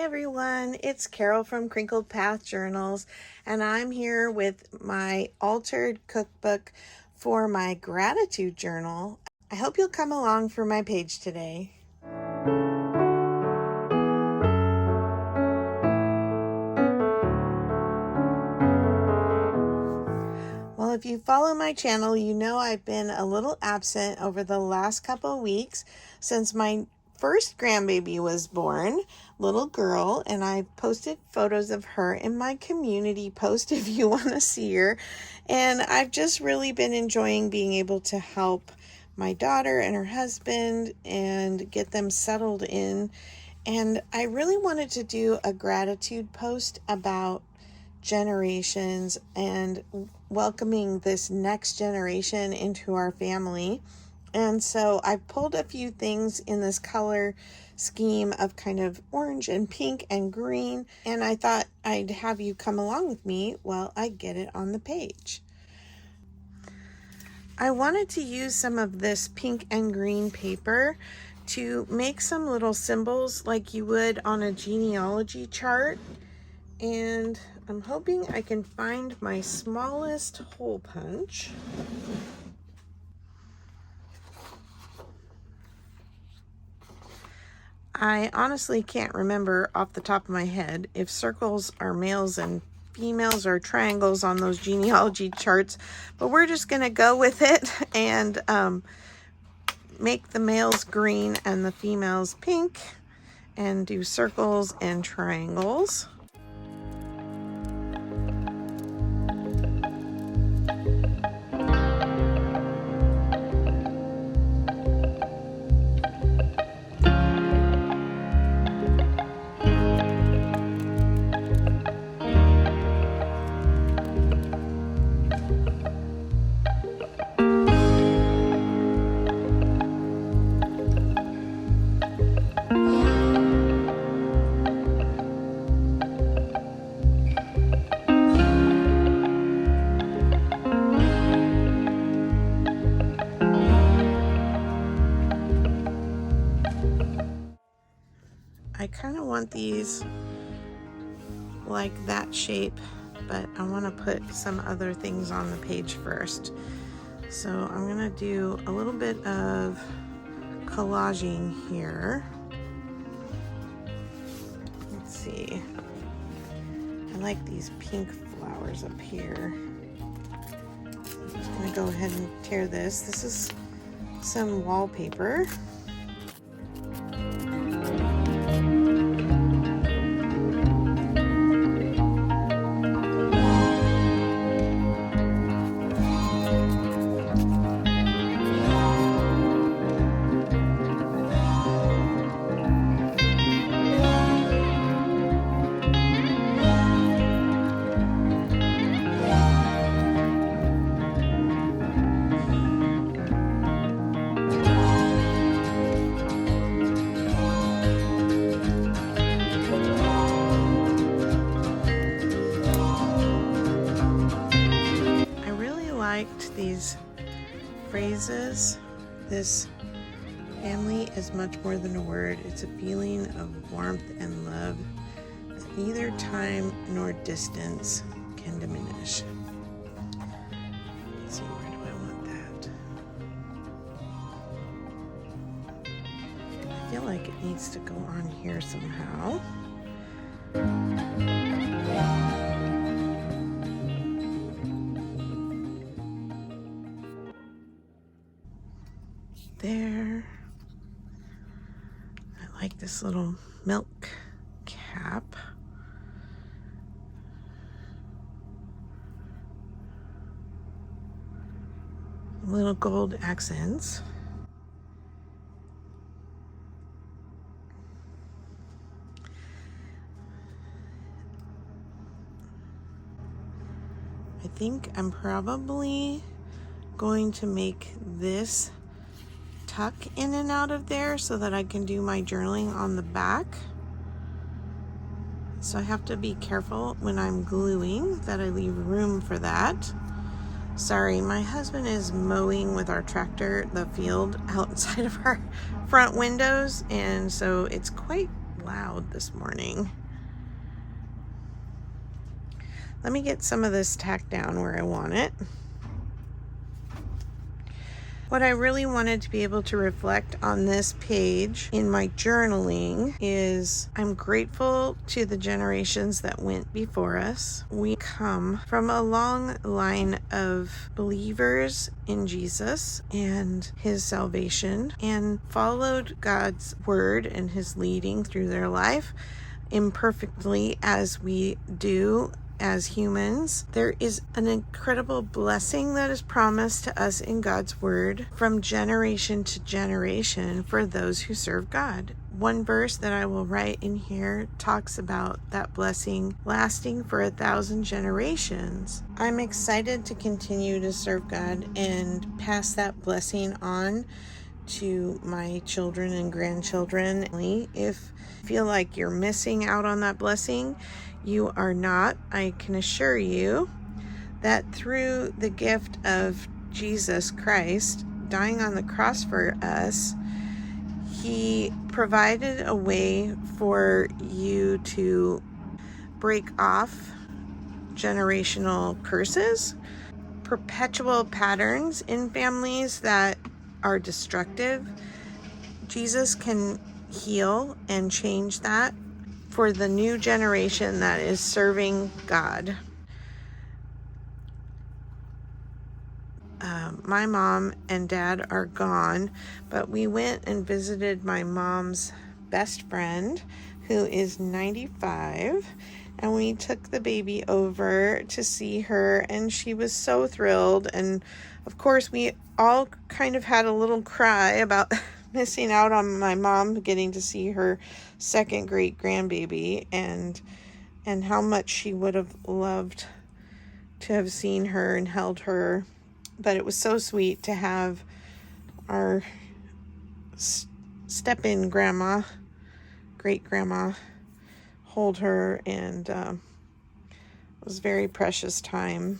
everyone, it's Carol from Crinkled Path Journals, and I'm here with my altered cookbook for my gratitude journal. I hope you'll come along for my page today. Well, if you follow my channel, you know I've been a little absent over the last couple of weeks since my first grandbaby was born, little girl, and I posted photos of her in my community post if you want to see her. And I've just really been enjoying being able to help my daughter and her husband and get them settled in. And I really wanted to do a gratitude post about generations and welcoming this next generation into our family. And so I pulled a few things in this color scheme of kind of orange and pink and green, and I thought I'd have you come along with me while I get it on the page. I wanted to use some of this pink and green paper to make some little symbols like you would on a genealogy chart, and I'm hoping I can find my smallest hole punch. I honestly can't remember off the top of my head if circles are males and females or triangles on those genealogy charts, but we're just going to go with it and make the males green and the females pink and do circles and triangles. I kind of want these like that shape, but I want to put some other things on the page first. So I'm going to do a little bit of collaging here. Let's see. I like these pink flowers up here. I'm just going to go ahead and tear this. This is some wallpaper. These phrases. This family is much more than a word. It's a feeling of warmth and love that neither time nor distance can diminish. Let's see, where do I want that? I feel like it needs to go on here somehow. There. I like this little milk cap. Little gold accents. I think I'm probably going to make this tuck in and out of there so that I can do my journaling on the back. So I have to be careful when I'm gluing that I leave room for that. Sorry, my husband is mowing with our tractor the field outside of our front windows, and so it's quite loud this morning. Let me get some of this tacked down where I want it. What I really wanted to be able to reflect on this page in my journaling is I'm grateful to the generations that went before us. We come from a long line of believers in Jesus and his salvation and followed God's word and his leading through their life imperfectly as we do as humans. There is an incredible blessing that is promised to us in God's word from generation to generation for those who serve God. One verse that I will write in here talks about that blessing lasting for 1,000 generations. I'm excited to continue to serve God and pass that blessing on to my children and grandchildren. If you feel like you're missing out on that blessing, you are not. I can assure you that through the gift of Jesus Christ dying on the cross for us, he provided a way for you to break off generational curses, perpetual patterns in families that are destructive. Jesus can heal and change that for the new generation that is serving God. My mom and dad are gone, but we went and visited my mom's best friend, who is 95, and we took the baby over to see her, and she was so thrilled. And of course, we all kind of had a little cry about missing out on my mom getting to see her second great grandbaby, and how much she would have loved to have seen her and held her. But it was so sweet to have our step-in grandma, great grandma, hold her, and it was a very precious time.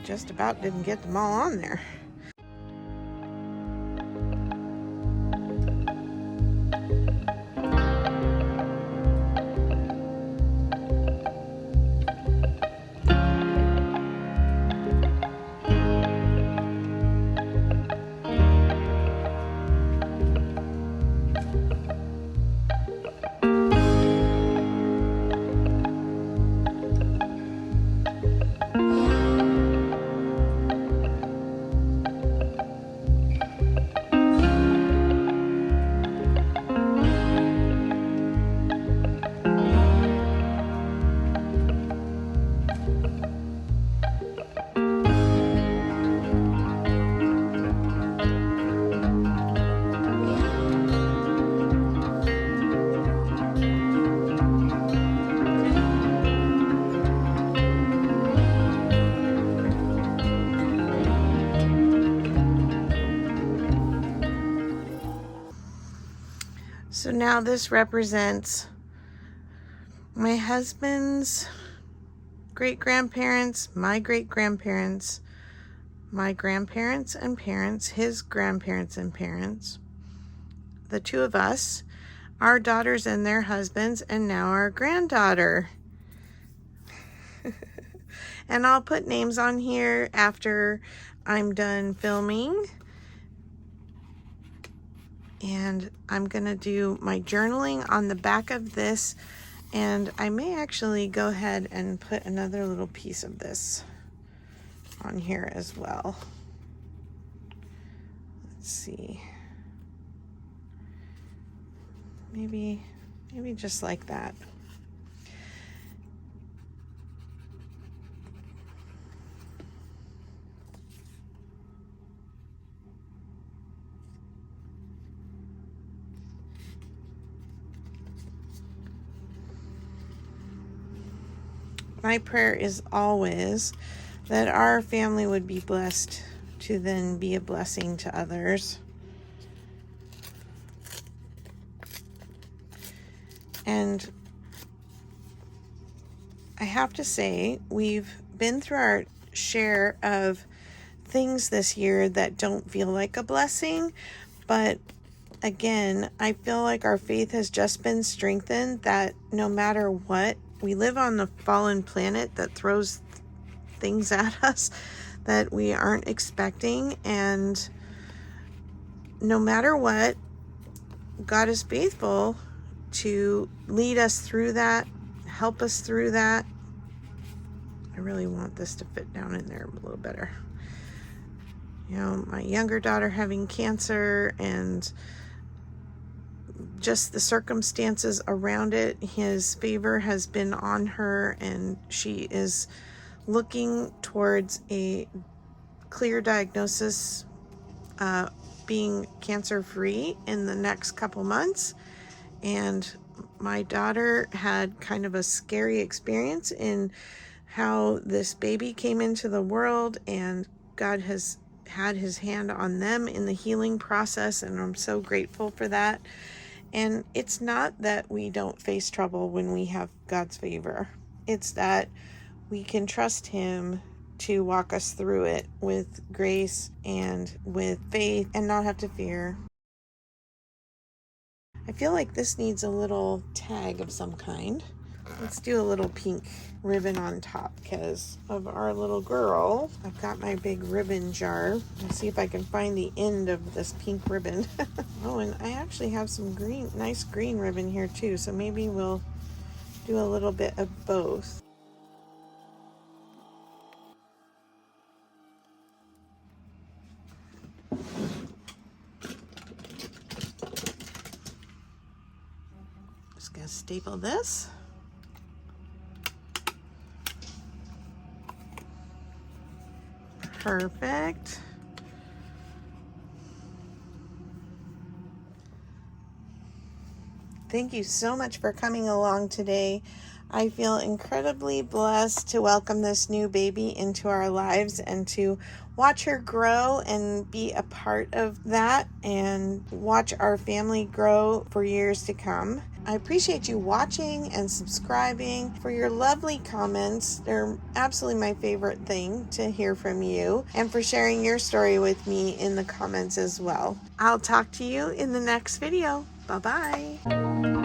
Just about didn't get them all on there. now this represents my husband's great-grandparents, my great-grandparents, my grandparents and parents, his grandparents and parents, the two of us, our daughters and their husbands, and now our granddaughter. And I'll put names on here after I'm done filming. And I'm gonna do my journaling on the back of this, and I may actually go ahead and put another little piece of this on here as well. Let's see. Maybe just like that. My prayer is always that our family would be blessed to then be a blessing to others. And I have to say, we've been through our share of things this year that don't feel like a blessing, but again, I feel like our faith has just been strengthened that no matter what, we live on the fallen planet that throws things at us that we aren't expecting, and no matter what, God is faithful to lead us through that, help us through that. I really want this to fit down in there a little better. You know, my younger daughter having cancer and just the circumstances around it, his favor has been on her, and she is looking towards a clear diagnosis, being cancer-free in the next couple months. And my daughter had kind of a scary experience in how this baby came into the world, and God has had his hand on them in the healing process, and I'm so grateful for that. And it's not that we don't face trouble when we have God's favor. It's that we can trust him to walk us through it with grace and with faith and not have to fear. I feel like this needs a little tag of some kind. Let's do a little pink ribbon on top because of our little girl. I've got my big ribbon jar. Let's see if I can find the end of this pink ribbon. Oh, and I actually have some green, nice green ribbon here too, so maybe we'll do a little bit of both. Just gonna staple this. Perfect. Thank you so much for coming along today. I feel incredibly blessed to welcome this new baby into our lives and to watch her grow and be a part of that and watch our family grow for years to come. I appreciate you watching and subscribing, for your lovely comments. They're absolutely my favorite thing to hear from you, and for sharing your story with me in the comments as well. I'll talk to you in the next video. Bye-bye.